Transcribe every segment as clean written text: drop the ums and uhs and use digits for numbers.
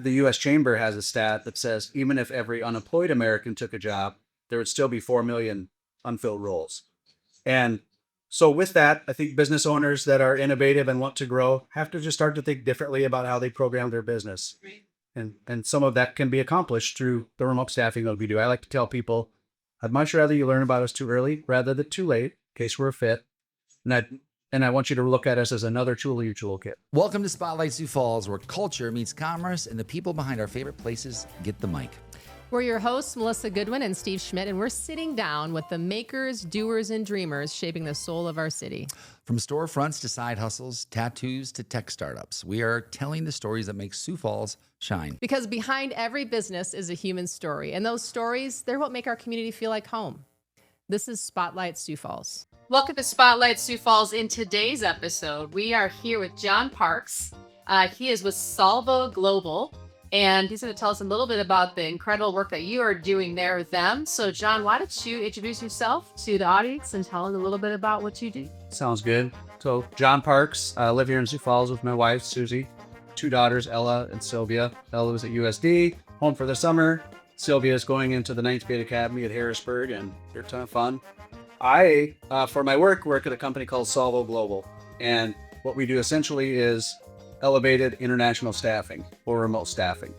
The U.S. Chamber has a stat that says even if every unemployed American took a job, there would still be 4 million unfilled roles. And so, with that, I think business owners that are innovative and want to grow have to just start to think differently about how they program their business. Right. And some of that can be accomplished through the remote staffing that we do. I like to tell people, I'd much rather you learn about us too early rather than too late, in case we're a fit. And I want you to look at us as another tool in your toolkit. Welcome to Spotlight Sioux Falls, where culture meets commerce and the people behind our favorite places get the mic. We're your hosts, Melissa Goodwin and Steve Schmidt, and we're sitting down with the makers, doers, and dreamers shaping the soul of our city. From storefronts to side hustles, tattoos to tech startups, we are telling the stories that make Sioux Falls shine. Because behind every business is a human story, and those stories, they're what make our community feel like home. This is Spotlight Sioux Falls. Welcome to Spotlight Sioux Falls. In today's episode, we are here with John Parks. He is with Solvo Global, and he's going to tell us a little bit about the incredible work that you are doing there with them. So, John, why don't you introduce yourself to the audience and tell us a little bit about what you do? Sounds good. So, John Parks, I live here in Sioux Falls with my wife, Susie, 2 daughters, Ella and Sylvia. Ella was at USD, home for the summer. Sylvia is going into the Ninth Grade Academy at Harrisburg, and they're a ton of fun. I, for my work at a company called Solvo Global. And what we do essentially is elevated international staffing or remote staffing.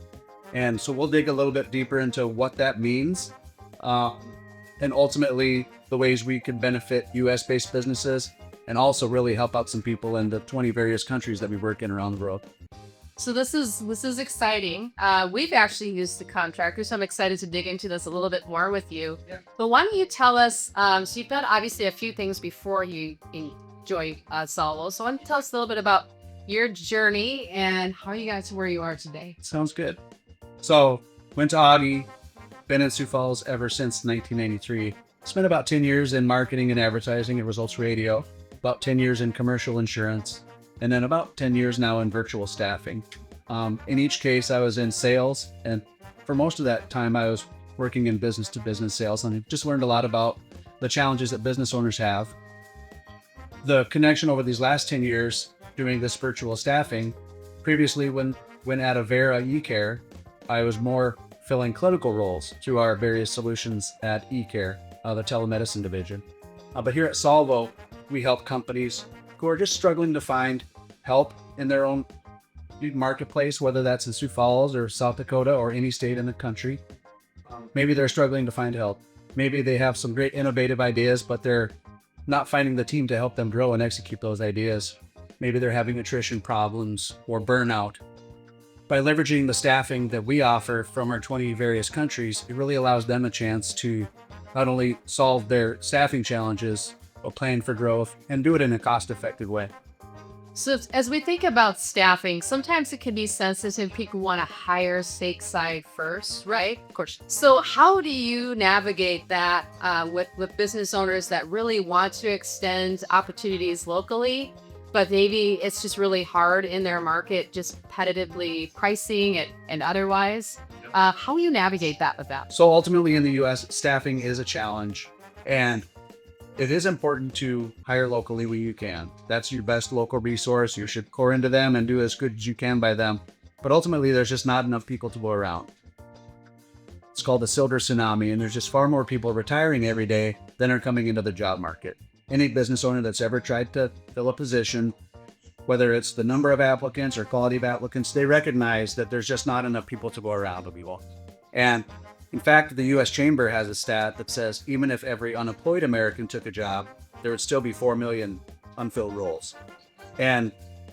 And so we'll dig a little bit deeper into what that means, and ultimately the ways we can benefit US-based businesses and also really help out some people in the 20 various countries that we work in around the world. So this is exciting. We've actually used the contractor, so I'm excited to dig into this a little bit more with you. Yeah. But why don't you tell us, so you've done obviously a few things before you joined Solvo. So why don't you tell us a little bit about your journey and how you got to where you are today? Sounds good. So went to Audi, been in Sioux Falls ever since 1993. Spent about 10 years in marketing and advertising at Results Radio, about 10 years in commercial insurance, and then about 10 years now in virtual staffing. In each case, I was in sales, and for most of that time, I was working in business-to-business sales, and I just learned a lot about the challenges that business owners have. The connection over these last 10 years doing this virtual staffing, previously when at Avera eCare, I was more filling clinical roles through our various solutions at eCare, the telemedicine division. But here at Solvo, we help companies who are just struggling to find help in their own marketplace, whether that's in Sioux Falls or South Dakota or any state in the country. Maybe they're struggling to find help. Maybe they have some great innovative ideas, but they're not finding the team to help them grow and execute those ideas. Maybe they're having attrition problems or burnout. By leveraging the staffing that we offer from our 20 various countries, it really allows them a chance to not only solve their staffing challenges, but plan for growth and do it in a cost-effective way. So as we think about staffing, sometimes it can be sensitive. People want to hire stateside first, right? Of course. So how do you navigate that with business owners that really want to extend opportunities locally, but maybe it's just really hard in their market, just competitively pricing it and otherwise? How do you navigate that with that? So ultimately in the US, staffing is a challenge, and it is important to hire locally when you can. That's your best local resource. You should pour into them and do as good as you can by them. But ultimately, there's just not enough people to go around. It's called the silver tsunami, and there's just far more people retiring every day than are coming into the job market. Any business owner that's ever tried to fill a position, whether it's the number of applicants or quality of applicants, they recognize that there's just not enough people to go around to people. And in fact, the U.S. Chamber has a stat that says even if every unemployed American took a job, there would still be 4 million unfilled roles. And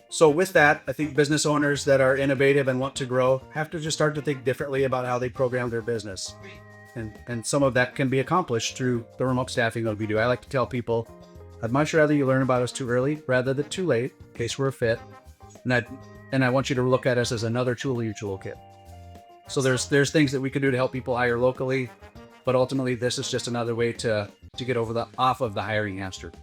so with that, I think business owners that are innovative and want to grow have to just start to think differently about how they program their business. And some of that can be accomplished through the remote staffing that we do. I like to tell people, I'd much rather you learn about us too early rather than too late, in case we're a fit. And I want you to look at us as another tool in your toolkit. So there's things that we can do to help people hire locally, but ultimately this is just another way to get off of the hiring hamster.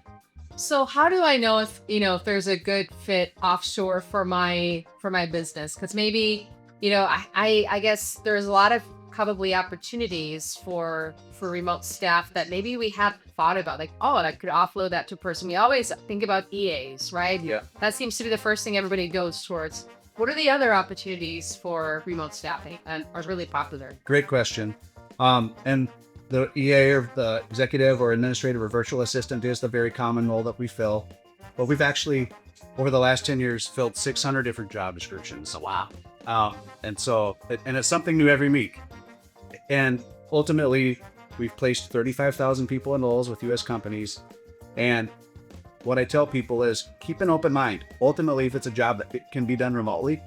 So how do I know if there's a good fit offshore for my business? Because maybe I guess there's a lot of probably opportunities for remote staff that maybe we haven't thought about, like, oh, and I could offload that to a person. We always think about EAs, right? Yeah. That seems to be the first thing everybody goes towards. What are the other opportunities for remote staffing and are really popular? Great question. And the EA, or the executive or administrative or virtual assistant, is the very common role that we fill. But we've actually, over the last 10 years, filled 600 different job descriptions. Wow. And it's something new every week. And ultimately, we've placed 35,000 people in roles with U.S. companies. And what I tell people is keep an open mind. Ultimately, if it's a job that can be done remotely,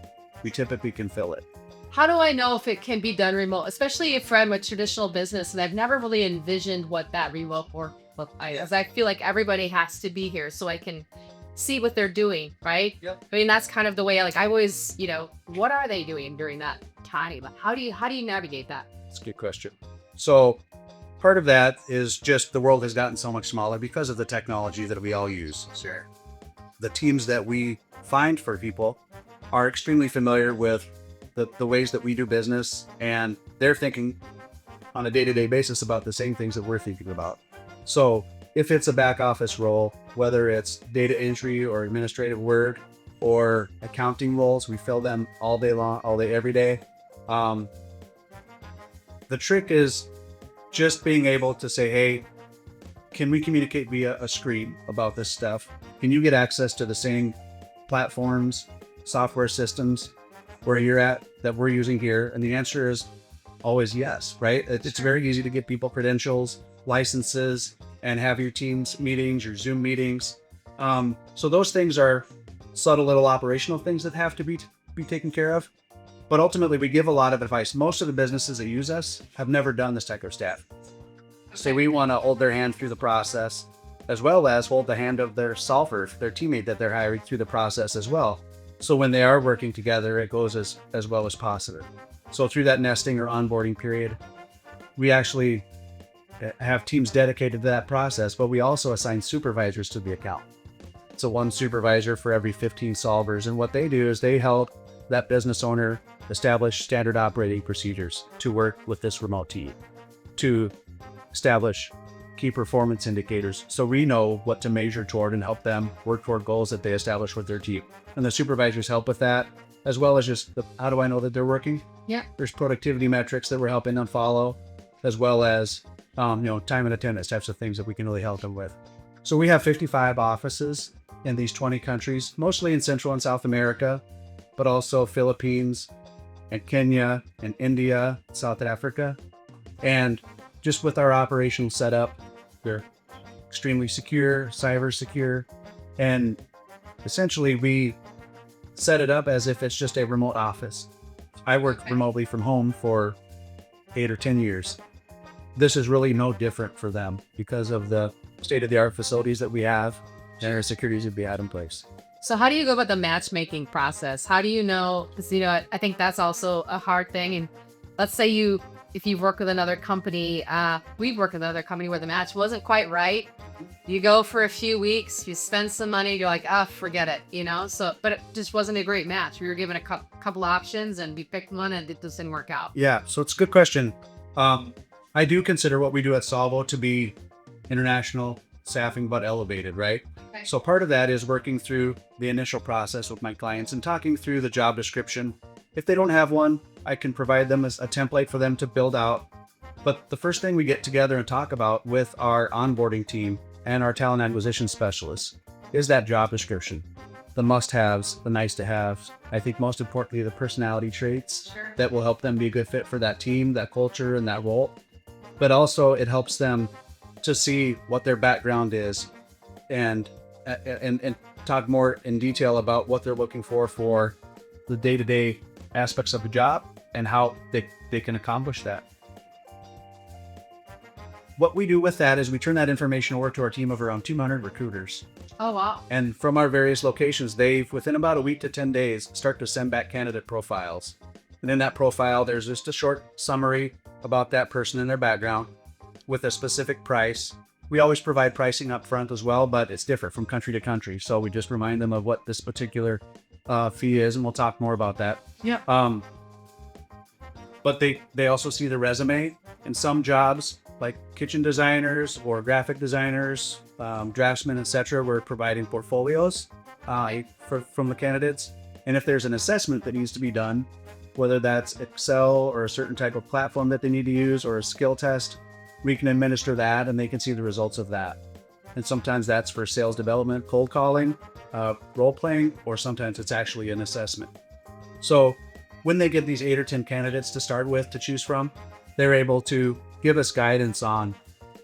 we typically can fill it. How do I know if it can be done remote, especially if I'm a traditional business and I've never really envisioned what that remote work look like? Because I feel like everybody has to be here so I can see what they're doing, right? Yep. I mean, that's kind of the way I always, what are they doing during that time? How do you navigate that? That's a good question. So part of that is just the world has gotten so much smaller because of the technology that we all use. Sure. The teams that we find for people are extremely familiar with the ways that we do business, and they're thinking on a day-to-day basis about the same things that we're thinking about. So if it's a back office role, whether it's data entry or administrative work or accounting roles, we fill them all day long, all day, every day. The trick is just being able to say, hey, can we communicate via a screen about this stuff? Can you get access to the same platforms, software systems where you're at that we're using here? And the answer is always yes, right? It's very easy to get people credentials, licenses, and have your Teams meetings, your Zoom meetings. So those things are subtle little operational things that have to be taken care of. But ultimately, we give a lot of advice. Most of the businesses that use us have never done this type of staff. So we want to hold their hand through the process, as well as hold the hand of their solver, their teammate that they're hiring, through the process as well. So when they are working together, it goes as well as possible. So through that nesting or onboarding period, we actually have teams dedicated to that process, but we also assign supervisors to the account. So one supervisor for every 15 solvers. And what they do is they help that business owner establish standard operating procedures to work with this remote team, to establish key performance indicators so we know what to measure toward and help them work toward goals that they establish with their team. And the supervisors help with that, as well as just how do I know that they're working? Yeah. There's productivity metrics that we're helping them follow, as well as time and attendance types of things that we can really help them with. So we have 55 offices in these 20 countries, mostly in Central and South America, but also Philippines and Kenya and India, South Africa. And just with our operational setup, they're extremely secure, cyber secure, and essentially we set it up as if it's just a remote office. I worked remotely from home for 8 or 10 years. This is really no different for them because of the state-of-the-art facilities that we have and our securities that we had in place. So how do you go about the matchmaking process? How do you know? Because I think that's also a hard thing. And let's say if you work with another company, we've worked with another company where the match wasn't quite right. You go for a few weeks, you spend some money, you're like, forget it, So, but it just wasn't a great match. We were given a couple options and we picked one and it just didn't work out. Yeah, so it's a good question. I do consider what we do at Solvo to be international staffing, but elevated, right? Okay. So part of that is working through the initial process with my clients and talking through the job description. If they don't have one, I can provide them as a template for them to build out. But the first thing we get together and talk about with our onboarding team and our talent acquisition specialists is that job description, the must-haves, the nice-to-haves. I think most importantly, the personality traits that will help them be a good fit for that team, that culture, and that role. But also it helps them to see what their background is and talk more in detail about what they're looking for the day-to-day aspects of the job and how they can accomplish that. What we do with that is we turn that information over to our team of around 200 recruiters. Oh, wow. And from our various locations, they've, within about a week to 10 days, start to send back candidate profiles. And in that profile, there's just a short summary about that person and their background with a specific price. We always provide pricing up front as well, but it's different from country to country. So we just remind them of what this particular fee is, and we'll talk more about that. Yeah. But they also see the resume. In some jobs, like kitchen designers or graphic designers, draftsmen, etc., we're providing portfolios from the candidates. And if there's an assessment that needs to be done, whether that's Excel or a certain type of platform that they need to use or a skill test, we can administer that and they can see the results of that. And sometimes that's for sales development, cold calling, role playing, or sometimes it's actually an assessment. So when they get these 8 or 10 candidates to start with to choose from, they're able to give us guidance on,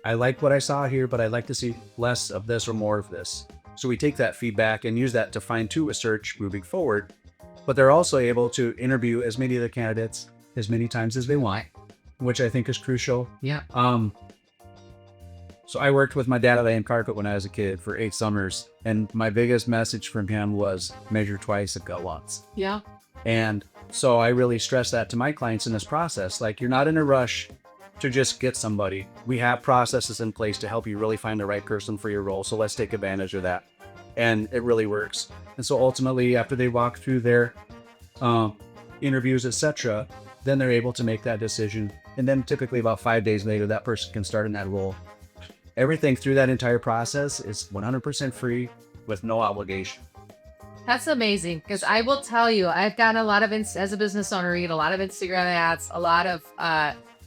I like what I saw here, but I'd like to see less of this or more of this. So we take that feedback and use that to fine tune a search moving forward. But they're also able to interview as many of the candidates as many times as they want, which I think is crucial. Yeah. So I worked with my dad at A&M Carpet when I was a kid for 8 summers. And my biggest message from him was measure twice and go once. Yeah. And so I really stress that to my clients in this process. Like, you're not in a rush to just get somebody. We have processes in place to help you really find the right person for your role. So let's take advantage of that. And it really works. And so ultimately, after they walk through their interviews, etc., then they're able to make that decision. And then typically about 5 days later, that person can start in that role. Everything through that entire process is 100% free with no obligation. That's amazing, because I will tell you, I've gotten a lot of, as a business owner, you get a lot of Instagram ads, a lot of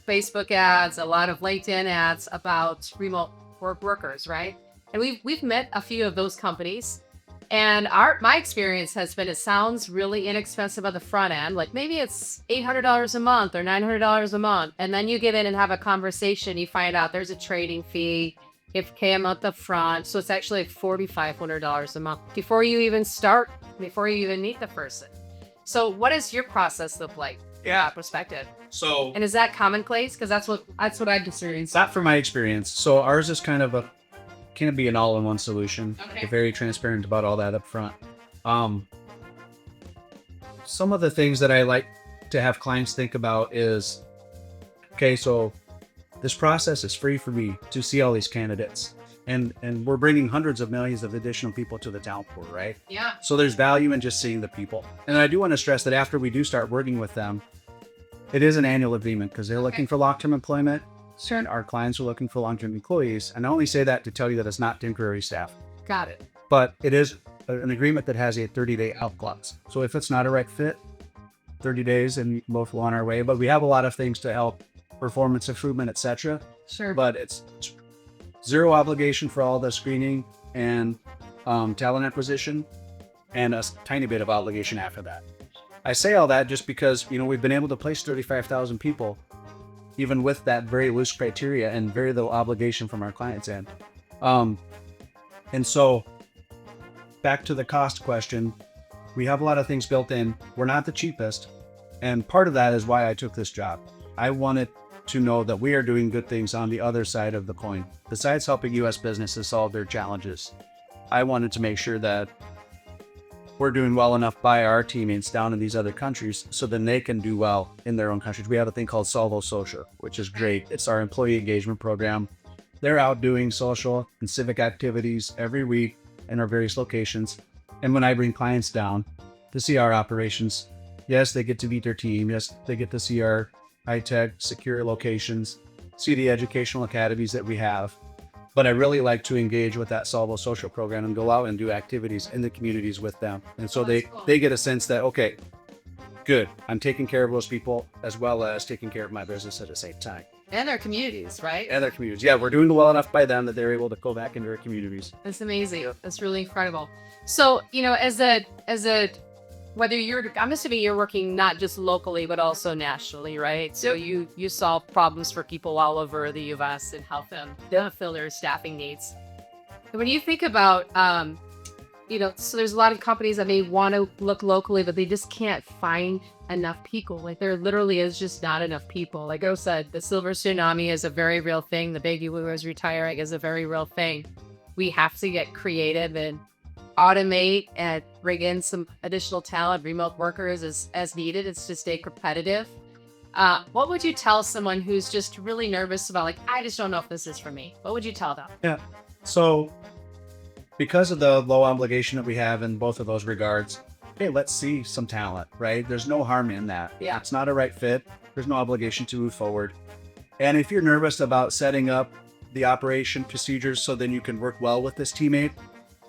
Facebook ads, a lot of LinkedIn ads about remote workers, right? And we've met a few of those companies, and my experience has been, it sounds really inexpensive at the front end, like maybe it's $800 a month or $900 a month, and then you get in and have a conversation, you find out there's a trading fee, if came out the front, so it's actually like $4,500 a month before you even start, before you even meet the person. So what does your process look like? Yeah. Perspective. So, And is that commonplace? Because that's what I've experienced. not from my experience. So ours is kind of can be an all-in-one solution. Okay. We're very transparent about all that up front. Some of the things that I like to have clients think about is, okay, so this process is free for me to see all these candidates. And we're bringing hundreds of millions of additional people to the talent pool, right? Yeah. So there's value in just seeing the people. And I do want to stress that after we do start working with them, it is an annual agreement because they're looking for long-term employment. Sure. Our clients are looking for long-term employees. And I only say that to tell you that it's not temporary staff, Got it. but it is an agreement that has a 30-day out clause. So if it's not a right fit, 30 days and both will on our way. But we have a lot of things to help performance improvement, etc. Sure. But it's zero obligation for all the screening and talent acquisition, and a tiny bit of obligation after that. I say all that just because, we've been able to place 35,000 people, even with that very loose criteria and very little obligation from our clients' end. And so back to the cost question, we have a lot of things built in. We're not the cheapest. And part of that is why I took this job. I wanted to know that we are doing good things on the other side of the coin. Besides helping U.S. businesses solve their challenges, I wanted to make sure that we're doing well enough by our teammates down in these other countries so then they can do well in their own countries. We have a thing called Solvo Social, which is great. It's our employee engagement program. They're out doing social and civic activities every week in our various locations. And when I bring clients down to see our operations, yes, they get to meet their team. Yes, they get to see our high-tech, secure locations, see the educational academies that we have. But I really like to engage with that Solvo Social program and go out and do activities in the communities with them. And so they get a sense that, okay, good, I'm taking care of those people as well as taking care of my business at the same time. And their communities, right? And their communities. Yeah, we're doing well enough by them that they're able to go back into their communities. That's amazing. That's really incredible. So, as a whether I'm assuming you're working not just locally, but also nationally, right? So you solve problems for people all over the U.S. and help them fill their staffing needs. And when you think about, so there's a lot of companies that may want to look locally, but they just can't find enough people. Like, there literally is just not enough people. Like I said, the silver tsunami is a very real thing. The baby boomers retiring is a very real thing. We have to get creative and automate and bring in some additional talent, remote workers as needed. It's to stay competitive. What would you tell someone who's just really nervous about, like, I just don't know if this is for me? What would you tell them? Yeah. So because of the low obligation that we have in both of those regards, hey, let's see some talent, right? There's no harm in that. Yeah. It's not a right fit. There's no obligation to move forward. And if you're nervous about setting up the operation procedures so then you can work well with this teammate,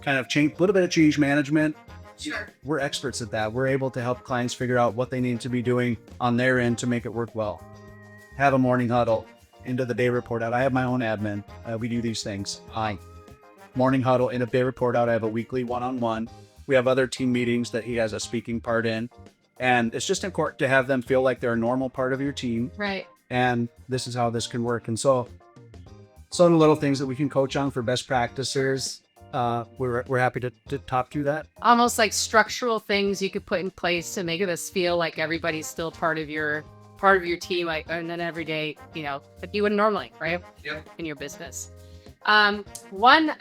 kind of change a little bit of change management, Sure. We're experts at that. We're able to help clients figure out what they need to be doing on their end to make it work well. Have a morning huddle, end of the day report out. I have my own admin. We do these things. Morning huddle, end of day report out. I have a weekly one-on-one. We have other team meetings that he has a speaking part in. And it's just important to have them feel like they're a normal part of your team. Right. And this is how this can work. And so some of the little things that we can coach on for best practices, we're happy to talk through that. Almost like structural things you could put in place to make this feel like everybody's still part of your team, like, and then every day, like you would normally, right? Yeah. In your business. I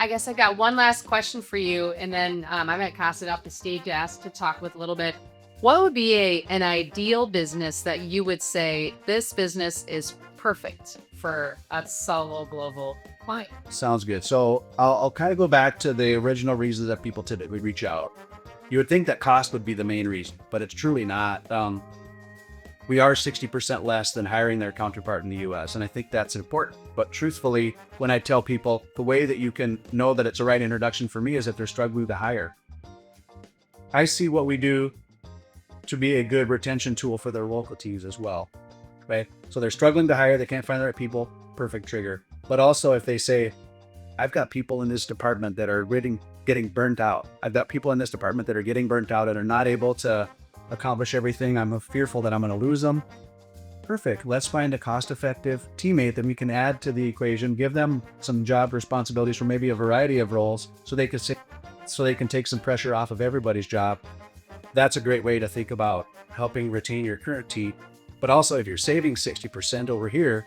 guess I got one last question for you, and then I might pass it off to Steve to talk with a little bit. What would be an ideal business that you would say this business is perfect for a Solvo Global client? Sounds good. So I'll kind of go back to the original reasons that people typically reach out. You would think that cost would be the main reason, but it's truly not. We are 60% less than hiring their counterpart in the US. And I think that's important. But truthfully, when I tell people the way that you can know that it's a right introduction for me is if they're struggling to hire. I see what we do to be a good retention tool for their local teams as well, right? So they're struggling to hire, they can't find the right people, perfect trigger. But also if they say, I've got people in this department that are getting burnt out. I've got people in this department that are getting burnt out and are not able to accomplish everything. I'm fearful that I'm going to lose them. Perfect. Let's find a cost-effective teammate that we can add to the equation, give them some job responsibilities for maybe a variety of roles so they can take some pressure off of everybody's job. That's a great way to think about helping retain your current team. But also if you're saving 60% over here,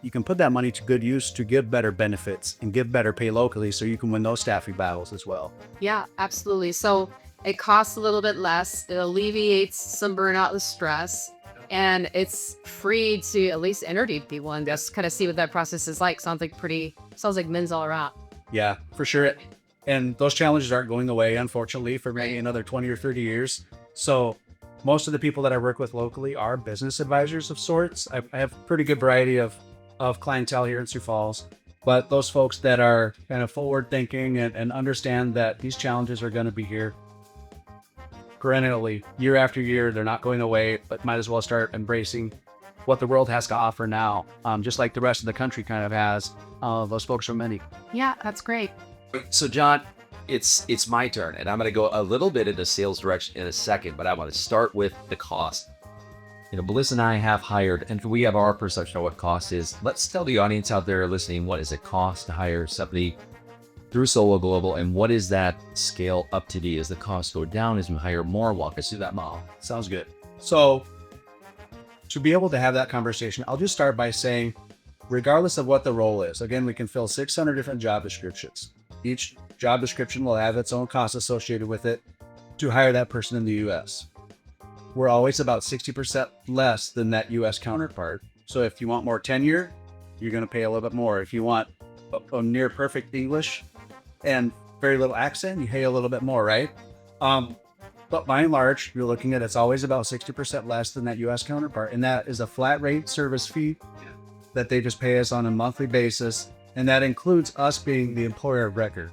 you can put that money to good use to give better benefits and give better pay locally so you can win those staffing battles as well. Yeah, absolutely. So it costs a little bit less. It alleviates some burnout and stress. And it's free to at least interview people and just kind of see what that process is like. Sounds like men's all around. Yeah, for sure. And those challenges aren't going away, unfortunately, for maybe another 20 or 30 years. So most of the people that I work with locally are business advisors of sorts. I have a pretty good variety of clientele here in Sioux Falls. But those folks that are kind of forward thinking and understand that these challenges are going to be here perennially, year after year, they're not going away, but might as well start embracing what the world has to offer now, just like the rest of the country kind of has. Those folks are many. Yeah, that's great. So John, it's my turn, and I'm going to go a little bit into sales direction in a second, but I want to start with the cost. Melissa and I have hired, and we have our perception of what cost is. Let's tell the audience out there listening, what does it cost to hire somebody through Solvo Global, and what is that scale up to be? As the costs go down, as we hire more? Walk us through that model. Sounds good. So to be able to have that conversation, I'll just start by saying, regardless of what the role is, again, we can fill 600 different job descriptions. Each job description will have its own costs associated with it to hire that person in the US. We're always about 60% less than that US counterpart. So if you want more tenure, you're going to pay a little bit more. If you want a near perfect English and very little accent, you pay a little bit more, right? But by and large, you're looking at it's always about 60% less than that US counterpart. And that is a flat rate service fee that they just pay us on a monthly basis. And that includes us being the employer of record.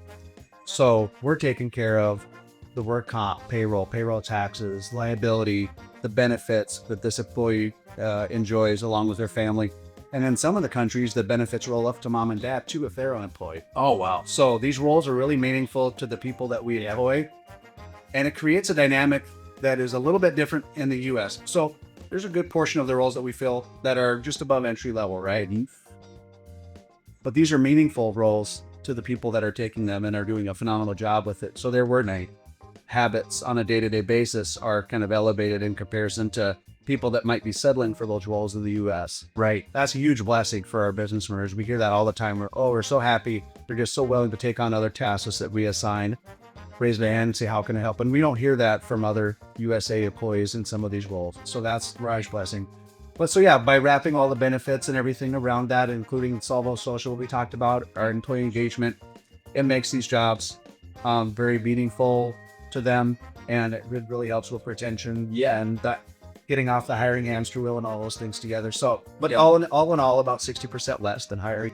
So we're taking care of the work comp, payroll taxes, liability, the benefits that this employee enjoys along with their family. And in some of the countries, the benefits roll up to mom and dad too if they're unemployed. Oh, wow. So these roles are really meaningful to the people that we employ. And it creates a dynamic that is a little bit different in the US. So there's a good portion of the roles that we fill that are just above entry level, right? But these are meaningful roles to the people that are taking them and are doing a phenomenal job with it. So their work habits on a day-to-day basis are kind of elevated in comparison to people that might be settling for those roles in the US. Right. That's a huge blessing for our business owners. We hear that all the time. We're so happy. They're just so willing to take on other tasks that we assign, raise their hand and say, how can I help? And we don't hear that from other USA employees in some of these roles. So that's a large blessing. But so yeah, by wrapping all the benefits and everything around that, including Solvo Social, what we talked about, our employee engagement, it makes these jobs very meaningful to them. And it really helps with retention. Yeah. And that getting off the hiring hamster wheel and all those things together. So, but all in all, about 60% less than hiring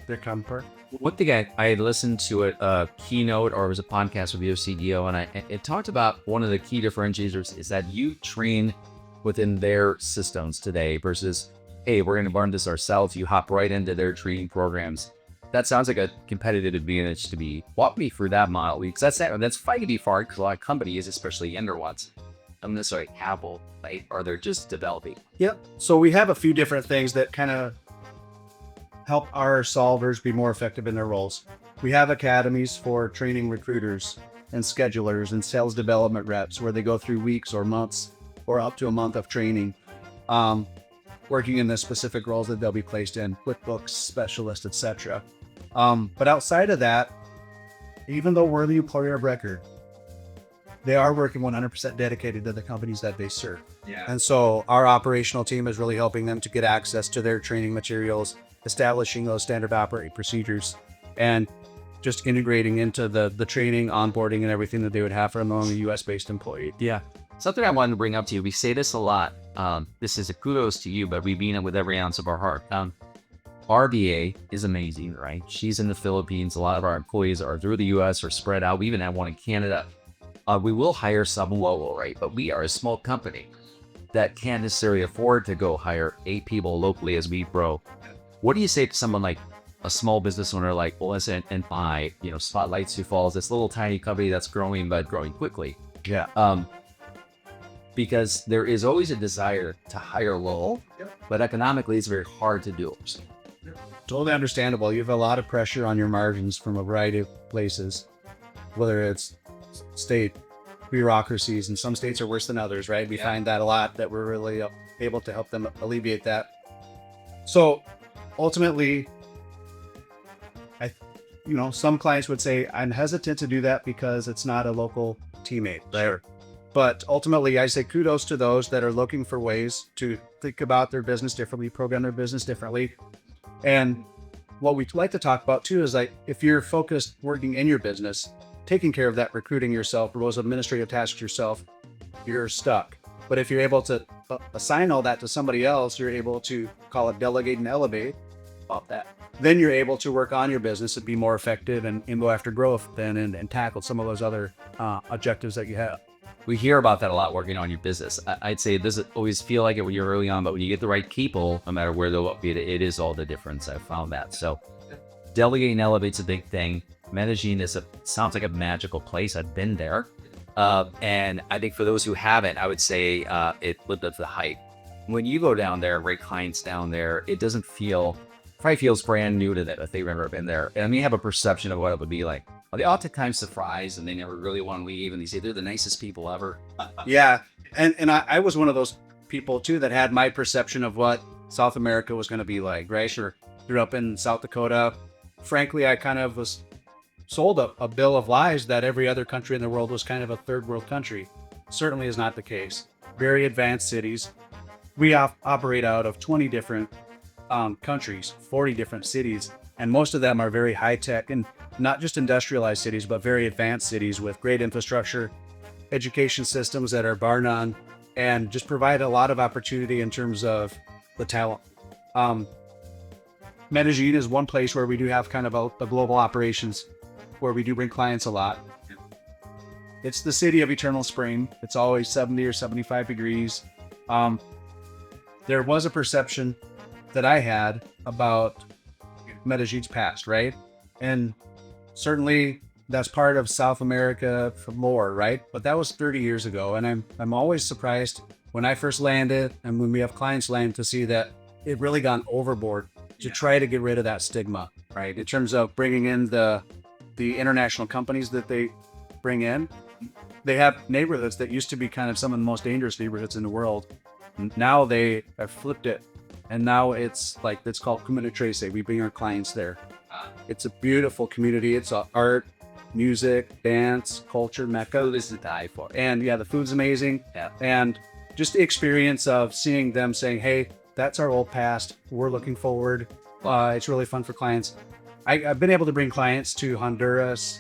their comfort. One thing I had listened to a keynote, or it was a podcast with your CEO, and it talked about one of the key differentiators is that you train within their systems today versus, hey, we're going to learn this ourselves. You hop right into their training programs. That sounds like a competitive advantage to me. Walk me through that model, because that's fighting to be hard, because a lot of companies, especially younger ones, don't necessarily have all, right? Or they're just developing. Yep. So we have a few different things that kind of help our solvers be more effective in their roles. We have academies for training recruiters and schedulers and sales development reps, where they go through weeks or months or up to a month of training, working in the specific roles that they'll be placed in, QuickBooks specialist, etc. But outside of that, even though we're the employer of record, they are working 100% dedicated to the companies that they serve. Yeah. And so our operational team is really helping them to get access to their training materials, establishing those standard operating procedures, and just integrating into the training, onboarding, and everything that they would have from a US-based employee. Yeah. Something I wanted to bring up to you, we say this a lot. This is a kudos to you, but we mean it with every ounce of our heart. Our VA is amazing, right? She's in the Philippines. A lot of our employees are through the US or spread out. We even have one in Canada. We will hire some local, right? But we are a small company that can't necessarily afford to go hire 8 people locally as we grow. What do you say to someone like a small business owner like us and buy, Spotlight Sioux Falls, this little tiny company that's growing, but growing quickly? Yeah. Because there is always a desire to hire low, but economically it's very hard to do. Totally understandable. You have a lot of pressure on your margins from a variety of places, whether it's state bureaucracies, and some states are worse than others, right? We find that a lot, that we're really able to help them alleviate that. So ultimately, some clients would say, I'm hesitant to do that because it's not a local teammate, right? But ultimately, I say kudos to those that are looking for ways to think about their business differently, program their business differently. And what we'd like to talk about too is, like, if you're focused working in your business, taking care of that recruiting yourself, or those administrative tasks yourself, you're stuck. But if you're able to assign all that to somebody else, you're able to call it delegate and elevate about that. Then you're able to work on your business and be more effective and go after growth then and tackle some of those other objectives that you have. We hear about that a lot working on your business. I'd say it doesn't always feel like it when you're early on, but when you get the right people, no matter where they're located, it is all the difference. I've found that. So delegating and elevate's a big thing. Medellin sounds like a magical place. I've been there. And I think for those who haven't, I would say it lived up to the hype. When you go down there, rate clients down there, it doesn't probably feels brand new to them if they've never been there. And you have a perception of what it would be like. They oftentimes surprised and they never really want to leave, and they say they're the nicest people ever. Yeah. And I was one of those people too that had my perception of what South America was going to be like, right? Sure. Grew up in South Dakota. Frankly, I kind of was sold a bill of lies that every other country in the world was kind of a third world country. Certainly is not the case. Very advanced cities. We operate out of 20 different countries, 40 different cities, and most of them are very high tech, and not just industrialized cities, but very advanced cities with great infrastructure, education systems that are bar none, and just provide a lot of opportunity in terms of the talent. Medellin is one place where we do have kind of a global operations, where we do bring clients a lot. It's the city of eternal spring. It's always 70 or 75 degrees. There was a perception that I had about Medellin's past, right? And certainly that's part of South America from lore, right? But that was 30 years ago. And I'm always surprised when I first landed and when we have clients land to see that it really gone overboard to try to get rid of that stigma, right? In terms of bringing in the international companies that they bring in. They have neighborhoods that used to be kind of some of the most dangerous neighborhoods in the world. Now they have flipped it. And now it's called Comune Trece. We bring our clients there. It's a beautiful community. It's art, music, dance, culture, mecca. Food is to die for. And yeah, the food's amazing. Yeah. And just the experience of seeing them saying, hey, that's our old past. We're looking forward. It's really fun for clients. I've been able to bring clients to Honduras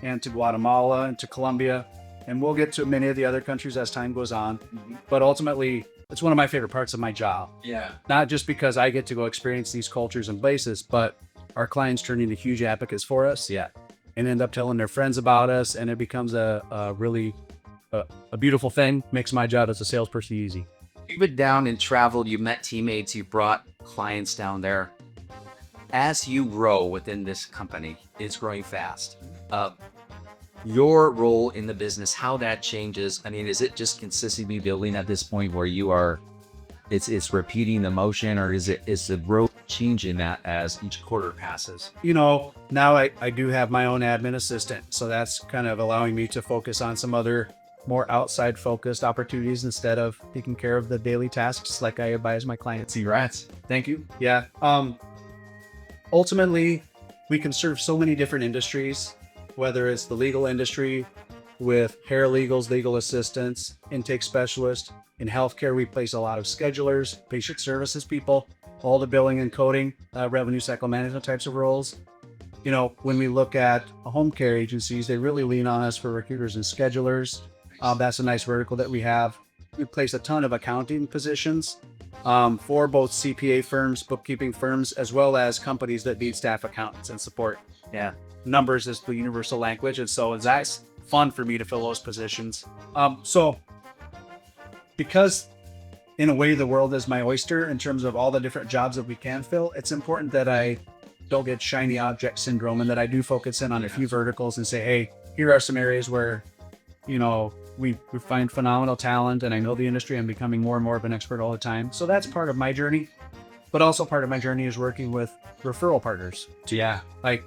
and to Guatemala and to Colombia. And we'll get to many of the other countries as time goes on. Mm-hmm. But ultimately, it's one of my favorite parts of my job. Yeah. Not just because I get to go experience these cultures and places, but our clients turn into huge advocates for us. Yeah. And end up telling their friends about us, and it becomes a really a beautiful thing. Makes my job as a salesperson easy. You've been down and traveled, you met teammates, you brought clients down there. As you grow within this company, it's growing fast. Your role in the business, how that changes. I mean, is it just consistently building at this point where you are, it's repeating the motion, or is the growth changing that as each quarter passes? You know, now I do have my own admin assistant, so that's kind of allowing me to focus on some other more outside focused opportunities instead of taking care of the daily tasks like I advise my clients. Congrats. Thank you. Yeah. Ultimately, we can serve so many different industries, whether it's the legal industry with paralegals, legal assistants, intake specialists. In healthcare, we place a lot of schedulers, patient services people, all the billing and coding, revenue cycle management types of roles. You know, when we look at home care agencies, they really lean on us for recruiters and schedulers. That's a nice vertical that we have. We place a ton of accounting positions for both CPA firms, bookkeeping firms, as well as companies that need staff accountants and support. Yeah. Numbers is the universal language, and so that's fun for me to fill those positions. So because in a way the world is my oyster in terms of all the different jobs that we can fill, it's important that I don't get shiny object syndrome and that I do focus in on a few verticals and say, hey, here are some areas where, you know, we find phenomenal talent, and I know the industry. I'm becoming more and more of an expert all the time. So that's part of my journey. But also part of my journey is working with referral partners. Yeah. Like,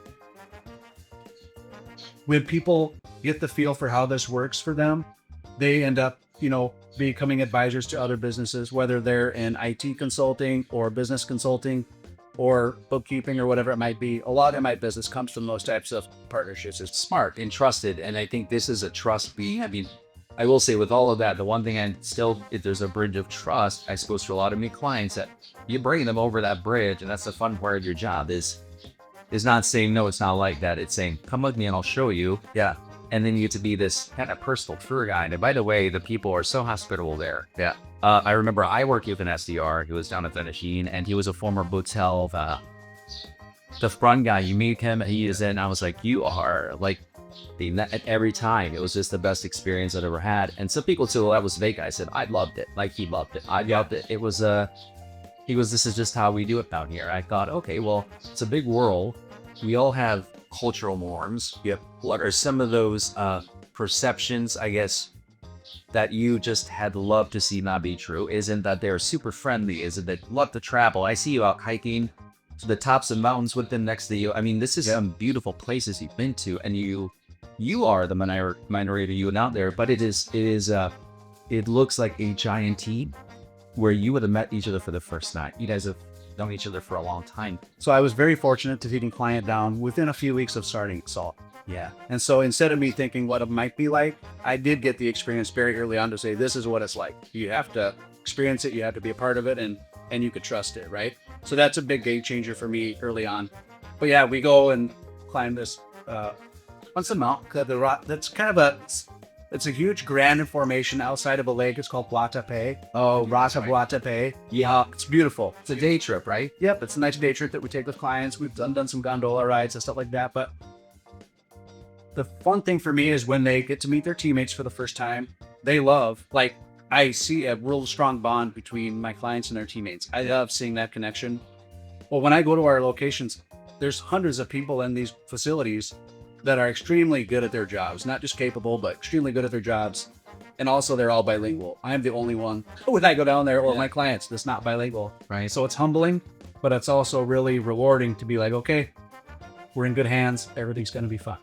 when people get the feel for how this works for them, they end up, you know, becoming advisors to other businesses, whether they're in IT consulting or business consulting or bookkeeping or whatever it might be. A lot of my business comes from those types of partnerships. It's smart and trusted. And I think this is a trust. I mean, I will say with all of that, the one thing if there's a bridge of trust, I suppose for a lot of my clients, that you bring them over that bridge. And that's the fun part of your job is not saying, no, it's not like that. It's saying, come with me and I'll show you. Yeah. And then you get to be this kind of personal tour guide. And by the way, the people are so hospitable there. Yeah. I remember I worked with an SDR who was down at the machine, and he was a former Bootel. The front guy, you meet him, he is in. I was like, you are like, every time. It was just the best experience I'd ever had. And some people said, well, that was fake. I said, I loved it. Like, he loved it. I loved it. It was, this is just how we do it down here. I thought, okay, well, it's a big world. We all have cultural norms. Yep. What are some of those perceptions, I guess, that you just had loved to see not be true? Isn't that they're super friendly? Is it that love to travel? I see you out hiking to the tops of mountains with them next to you. I mean, this is some beautiful places you've been to, and you are the minority you out there, but it looks like a giant team where you would have met each other for the first night. You guys have known each other for a long time. So I was very fortunate to take a client down within a few weeks of starting Salt. Yeah. And so instead of me thinking what it might be like, I did get the experience very early on to say, this is what it's like. You have to experience it. You have to be a part of it, and you could trust it. Right. So that's a big game changer for me early on. But yeah, we go and climb this, once a mount, the rock. That's kind of it's a huge granite formation outside of a lake. It's called Guatape. Oh, Rata Guatape. Yeah. It's beautiful. It's a day trip, right? Yep. It's a nice day trip that we take with clients. We've done some gondola rides and stuff like that. But the fun thing for me is when they get to meet their teammates for the first time, I see a real strong bond between my clients and their teammates. I love seeing that connection. Well, when I go to our locations, there's hundreds of people in these facilities that are extremely good at their jobs, not just capable, but extremely good at their jobs. And also they're all bilingual. I'm the only one when I go down there, or my clients, that's not bilingual. Right. So it's humbling, but it's also really rewarding to be like, okay, we're in good hands. Everything's going to be fine.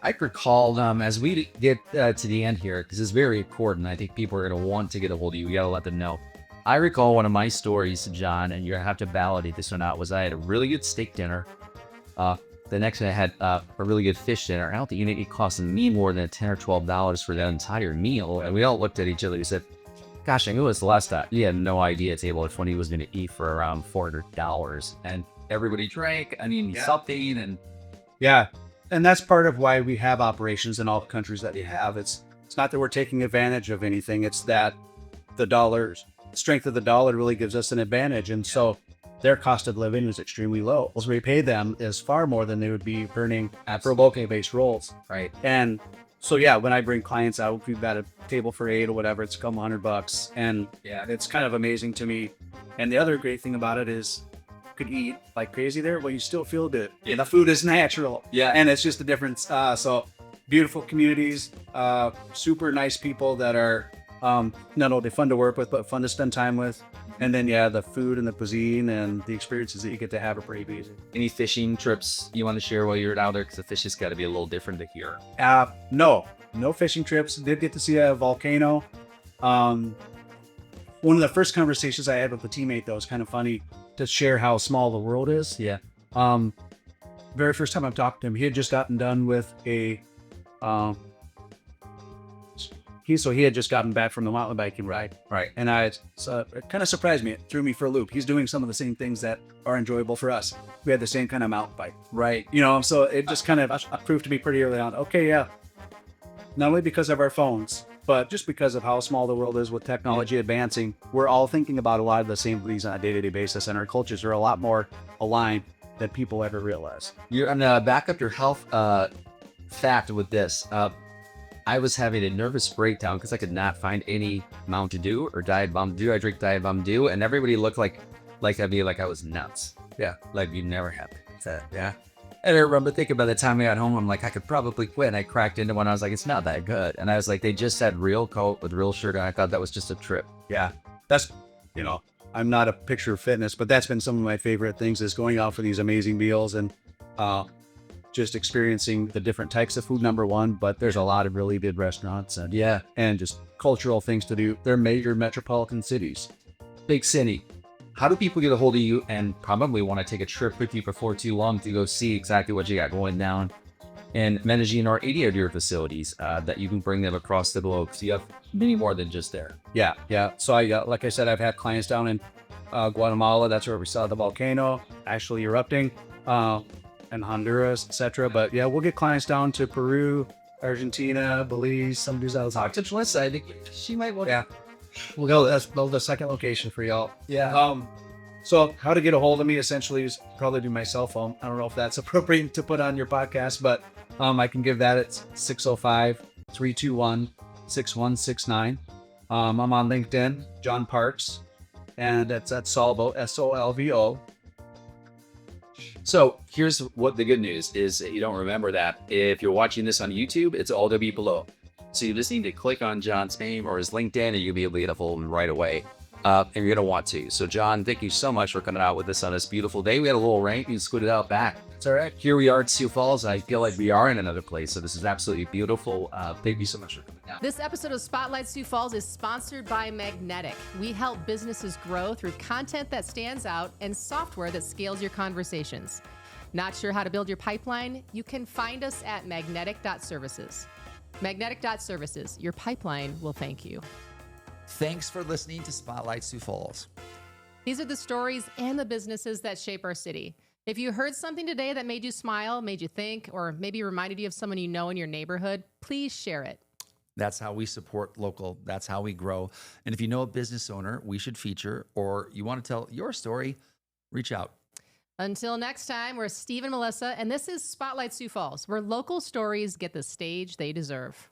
I recall as we get to the end here, because it's very important. I think people are going to want to get a hold of you. You got to let them know. I recall one of my stories, John, and you're going to have to validate this or not, was I had a really good steak dinner. The next day I had a really good fish dinner. I don't think it cost me more than $10 or $12 for that entire meal. And we all looked at each other and said, gosh, I knew it was the last time. He had no idea table of 20 was going to eat for around $400. And everybody drank, something. And yeah. And that's part of why we have operations in all the countries that we have. It's not that we're taking advantage of anything. It's that the strength of the dollar really gives us an advantage. And so their cost of living is extremely low. What we pay them is far more than they would be earning for locally-based roles. Right. And so, yeah, when I bring clients out, we've got a table for 8 or whatever, it's a couple $100. And yeah, it's kind of amazing to me. And the other great thing about it is you could eat like crazy there, but you still feel good. Yeah, the food is natural. Yeah. And it's just a difference. So beautiful communities, super nice people that are not only fun to work with, but fun to spend time with. And then, yeah, the food and the cuisine and the experiences that you get to have are pretty amazing. Any fishing trips you want to share while you're out there? Because the fish has got to be a little different to here. No fishing trips. Did get to see a volcano. One of the first conversations I had with a teammate, though, was kind of funny to share how small the world is. Yeah. Very first time I've talked to him, he had just gotten done with a he had just gotten back from the mountain biking ride. Right. And it kind of surprised me. It threw me for a loop. He's doing some of the same things that are enjoyable for us. We had the same kind of mountain bike. Right. So it just kind of proved to be pretty early on. Okay, yeah. Not only because of our phones, but just because of how small the world is with technology advancing, we're all thinking about a lot of the same things on a day-to-day basis, and our cultures are a lot more aligned than people ever realize. You're gonna back up your health fact with this. I was having a nervous breakdown because I could not find any Mountain Dew or Diet Mountain Dew. I drink Diet Mountain Dew, and everybody looked like I was nuts. Yeah. Like you never had that. Yeah. And I remember thinking by the time I got home, I'm like, I could probably quit. And I cracked into one. I was like, it's not that good. And I was like, they just had real Coke with real sugar. And I thought that was just a trip. Yeah. That's, I'm not a picture of fitness, but that's been some of my favorite things is going out for these amazing meals and just experiencing the different types of food, number one, but there's a lot of really good restaurants and just cultural things to do. They're major metropolitan cities. Big city. How do people get a hold of you and probably want to take a trip with you before too long to go see exactly what you got going down in Medellin or any of your facilities that you can bring them across the globe? So you have many more than just there. Yeah. So like I said, I've had clients down in Guatemala. That's where we saw the volcano actually erupting. And Honduras, etc. But yeah, we'll get clients down to Peru, Argentina, Belize, some dudes out of Talk to Melissa. I think she might want. Yeah, we'll go. That's the second location for y'all. Yeah. So how to get a hold of me essentially is probably do my cell phone. I don't know if that's appropriate to put on your podcast, but I can give that. It's 605-321-6169. I'm on LinkedIn, John Parks, and it's at Solvo, SOLVO. So here's what the good news is. You don't remember that. If you're watching this on YouTube, it's all to be below. So you just need to click on John's name or his LinkedIn and you'll be able to get a hold of him right away. And you're going to want to. So John, thank you so much for coming out with us on this beautiful day. We had a little rain. You scooted out back. It's all right. Here we are at Sioux Falls. I feel like we are in another place. So this is absolutely beautiful. Thank you so much for coming out. This episode of Spotlight Sioux Falls is sponsored by Magnetic. We help businesses grow through content that stands out and software that scales your conversations. Not sure how to build your pipeline? You can find us at magnetic.services. Magnetic.services. Your pipeline will thank you. Thanks for listening to Spotlight Sioux Falls. These are the stories and the businesses that shape our city. If you heard something today that made you smile, made you think, or maybe reminded you of someone you know in your neighborhood, please share it. That's how we support local. That's how we grow. And if you know a business owner we should feature or you want to tell your story, reach out. Until next time, we're Steve and Melissa, and this is Spotlight Sioux Falls, where local stories get the stage they deserve.